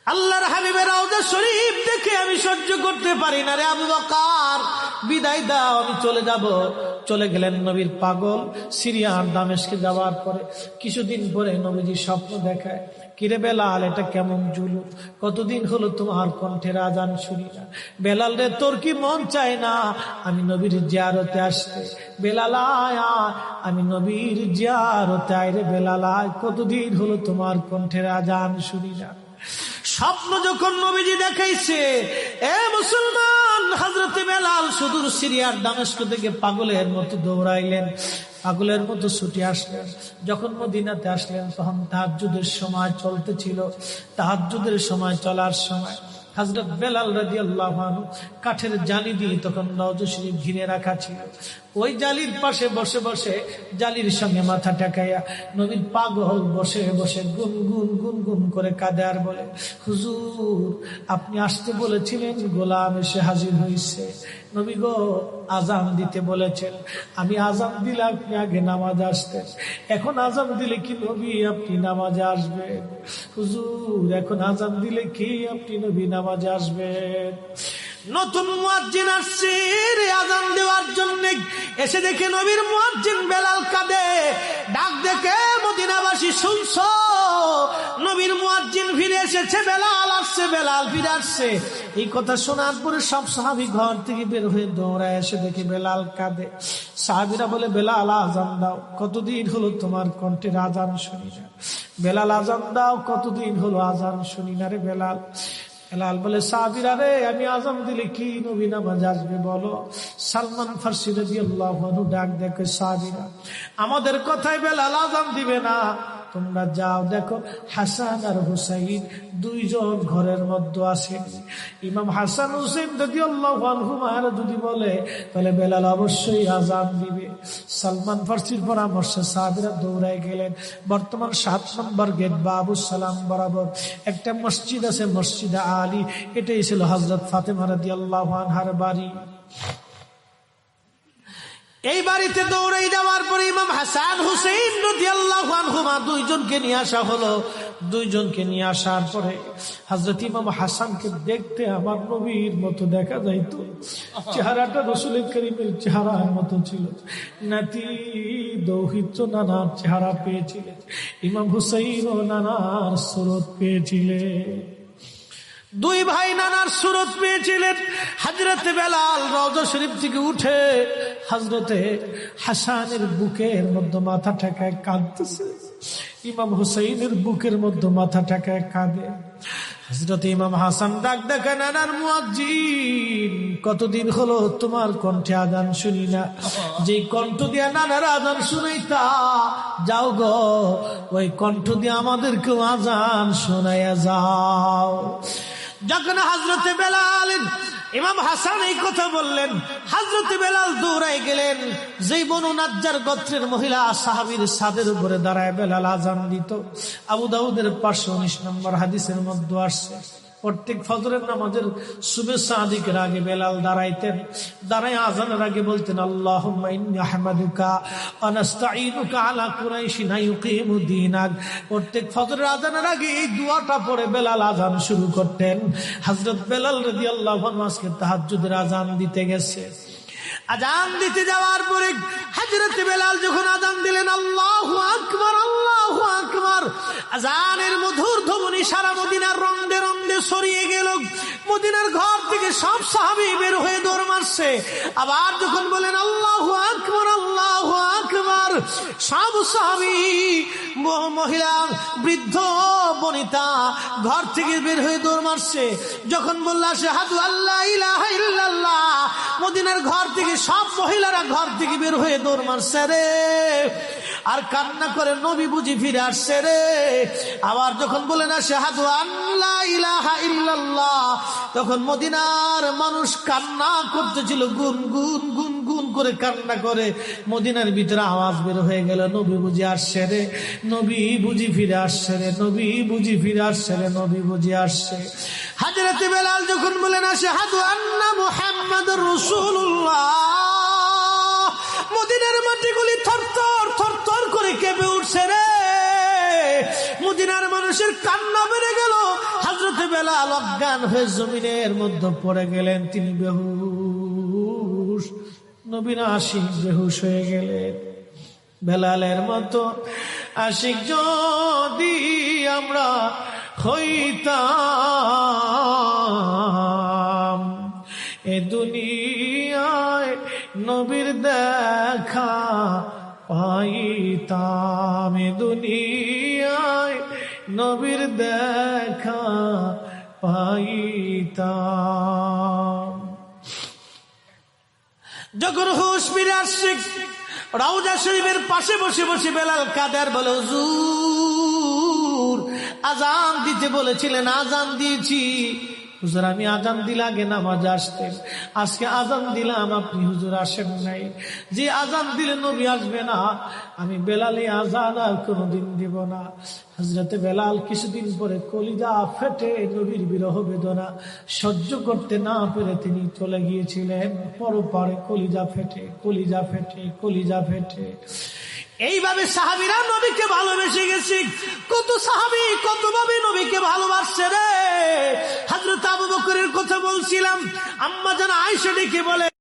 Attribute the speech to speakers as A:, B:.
A: আল্লাহর হাবিবের রওজা শরীফ দেখে আমি সহ্য করতে পারি না রে আবু বকর, বিদায় দাও, আমি চলে যাব। চলে গেলেন নবীর পাগল। সিরিয়ার দামেস্কে যাওয়ার পরে কিছুদিন পরে নবীজি স্বপ্ন দেখায়, কিরে বেলাল, এটা কেমন জুলুম, কতদিন হলো তোমার কণ্ঠের আজান শুনি না। বেলাল রে, তোর কি মন চায় না আমি নবীর জিয়ারতে আসতে? বেলাল আয়, আমি নবীর জিয়ারতে আয় রে বেলাল আয়, কতদিন হলো তোমার কণ্ঠের আজান শুনি না। স্বপ্ন যখন নবীজি দেখাইছে, এ মুসলমান, হযরতে বেলাল সুদূর সিরিয়ার দামেস্ক থেকে পাগলের মতো দৌড়াইলেন, পাগলের মতো ছুটে আসলেন। যখন মদিনাতে আসলেন তখন তাহাজ্জুদের সময় চলতেছিল। তাহাজ্জুদের সময় চলার সময় হযরত বেলাল রাদিয়াল্লাহু আনহু কাঠের জালি দিয়ে তখন রওজা শরীফ ঘিরে রাখা ছিল। ওই জালির পাশে বসে বসে জালির সঙ্গে মাথা ঠেকাইয়া নবীর পাগল বসে বসে গুনগুন গুনগুন করে কাঁদে আর বলে, হুজুর, আপনি আসতে বলেছিলেন, গোলাম এসে হাজির হয়েছে। নবী গো, আজান দিতে বলেছেন, আমি আজান দিলে আপনি আগে নামাজে আসতেন, এখন আজান দিলে কি নবী আপনি নামাজে আসবেন? হুজুর, এখন আজান দিলে কি আপনি নবী নামাজে আসবেন? নতুন মুয়াজ্জিন আসছে আজান দেওয়ার জন্য, এসে দেখে নবীর মুয়াজ্জিন বেলাল কাঁদে। ডাক দেখে মদিনাবাসী, শুনছো, নবীর মুয়াজ্জিন ফিরে এসেছে, বেলাল আসছে, বেলাল ফিরে আসছে। এই কথা শোনার পরে সব সাহাবী ঘর থেকে বের হয়ে দৌড়ায় এসে দেখে বেলাল কাঁদে। সাহাবীরা বলে, বেলাল আজান দাও, কতদিন হলো তোমার কণ্ঠের আজান শুনি না। বেলাল আজান দাও, কতদিন হলো আজান শুনি না রে বেলাল। বেলাল বলে, সাহাবীরা রে, আমি আজান দিলে কি নবী নামাজ আসবে বলো? সালমান ফারসি রাদিয়াল্লাহু আনহু ডাক দেখে, সাহাবীরা, আমাদের কথায় বেলাল আজান দিবে না, তোমরা যাও দেখো হাসান আর হুসাইন দুইজন ঘরের মধ্যে আসেন। ইমাম হাসান হুসাইন রাদিয়াল্লাহু আনহুমা যদি বলে তাহলে বেলাল অবশ্যই আজান দিবে। সালমান ফারসির পরামর্শে সাহাবীরা দৌড়ায় গেলেন। বর্তমান 7 নম্বর গেট বাবু সালাম বরাবর একটা মসজিদ আছে, মসজিদে আলী। এটাই ছিল হযরত ফাতেমা রাদিয়াল্লাহু আনহার বাড়ি। এই বাড়িতে দৌড়াই যাওয়ার পরে ইমাম হাসান হুসাইন রাদিয়াল্লাহু আনহুমা দুইজনকে নিয়ে আসা হলো। দুইজনকে নিয়ে আসার পরে হযরত ইমাম হাসানকে দেখতে আমার নবীর মতো দেখা যাইতো, চেহারাটা রাসূল করিমের চেহারার মতো ছিল। নাতি দৌহিত্র নানার চেহারা পেয়েছিলেন, ইমাম হুসাইন ও নানার সুরত পেয়েছিলেন। দুই ভাই নানার সুরত পেয়েছিলেন। হযরতে বেলাল রওজা শরীফ থেকে উঠে হযরতে হাসানের বুকের মধ্যে মাথা ঠেকায় কাঁদতেছে, ইমাম হুসাইনের বুকের মধ্যে মাথা ঠেকায় কাঁদে। হযরত ইমাম হাসান ডাক দেখে, নানার মুয়াজ্জিন, কতদিন হলো তোমার কণ্ঠে আজান শুনি না, যে কণ্ঠ দিয়া নানার আজান শুনাইতা, যাও গো ওই কণ্ঠ দিয়ে আমাদেরকেও আজান শোনাইয়া যাও। যখন হযরতে বেলাল ইমাম হাসান এই কথা বললেন, হযরতে বেলাল দৌড়াই গেলেন। যেই বনু নাজ্জার গোত্রের মহিলা সাহাবীর ছাদের উপরে দাঁড়ায় বেলাল আজান দিত। আবু দাউদের 519 নম্বর হাদিসের মধ্যে আসছে, প্রত্যেক ফজরের নামাজের শুভেচ্ছা আদিকের আগে বেলাল দাঁড়াইতেন। দাঁড়ায় আজানের আগে বলতেন, আল্লাহুম্মা ইন্নী আহমাদুকা ওয়া নাস্তাঈনুকা আলা কুরাইশিন ইউকিমু দীনাক। প্রত্যেক ফজরের আজানের আগে এই দোয়াটা পড়ে বেলাল আজান শুরু করতেন। হযরত বেলাল রাদিয়াল্লাহু আনহু আজকে তাহাজ্জুদের আজান দিতে গেছে। আজান দিতে যাওয়ার পরে হযরত বেলাল যখন আজান দিলেন, আল্লাহু আকবার, আল্লাহু আকবার, আজানের মধুর ধ্বনি সারা মদিনার রন্দে রন্দে ছড়িয়ে গেল। মদিনার ঘর থেকে সব সাহাবী বের হয়ে দৌড় মারছে। আবার যখন বলেন আল্লাহু আকবার, আল্লাহু আকবার, সব সাহাবী, মহিলা, বৃদ্ধ, বনিতা ঘর থেকে বের হয়ে দৌড় মারছে। যখন বলল আশহাদু আল্লা ইলাহা ইল্লাল্লাহ, মদিনার ঘর থেকে সব মহিলারা ঘর থেকে বের হয়ে দৌড় মারছে রে, আর কান্না করে, নবী বুঝি ফিরে আসছে রে। আবার যখন বলেন আশহাদু আল্লা ইলাহা ইল্লাল্লাহ, তখন মদিনার মানুষ কান্না করতেছিল, গুন গুন গুন গুন করে কান্না করে। মদিনার ভিতরে আওয়াজ বের হয়ে গেল, নবী বুঝি আসছে রে, নবী বুঝি ফিরে আসছে রে, নবী বুঝি ফিরে আসছে রে, নবী বুঝি আসছে। হযরত বেলাল যখন বলেন আশহাদু আন্না মুহাম্মাদুর রাসূলুল্লাহ, মদিনার মাটিগুলি থরথর থরথর করে কেঁপে উঠছে রে। মদিনার মানুষের কান্না বেড়ে গেল। হযরত বেলাল অজ্ঞান হয়ে জমিনের মধ্যে পড়ে গেলেন, তিনি বেহুশ। নবীর আশিক বেহুশ হয়ে গেলেন। বেলালের মতো আশিক যদি আমরা হইতাম, এ দুনিয়ায় নবীর দেখা পাইতাম, এ দুনিয়ায় নবীর দেখা পাইতাম। যখন হুঁশ ফিরে আসছে, রওজা শরীফের পাশে বসে বসে বেলাল কাদের বলে, হুজুর আজান দিতে বলেছিলেন, আজান দিয়েছি। হুজুর আমি আজান দিলে আগে নামাজ আসতেন, আজকে আজান দিলাম আপনি হুজুর আসেন নাই। যে আজান দিলে নবী আসবে না, আমি বেলালে আজান আর কোনোদিন দিব না। হযরতে বেলাল কিছুদিন পরে কলিজা ফেটে নবীর বিরহ বেদনা সহ্য করতে না পেরে তিনি চলে গিয়েছিলেন পরপারে। কলিজা ফেটে, কলিজা ফেটে, কলিজা ফেটে। এইভাবে সাহাবীরা নবীকে ভালোবেসে গেছে। কত সাহাবী কতভাবে নবীকে ভালোবাসছে রে। হযরত আবু বকরের কথা বলছিলাম, আম্মা জান আয়েশা ডেকে বলে,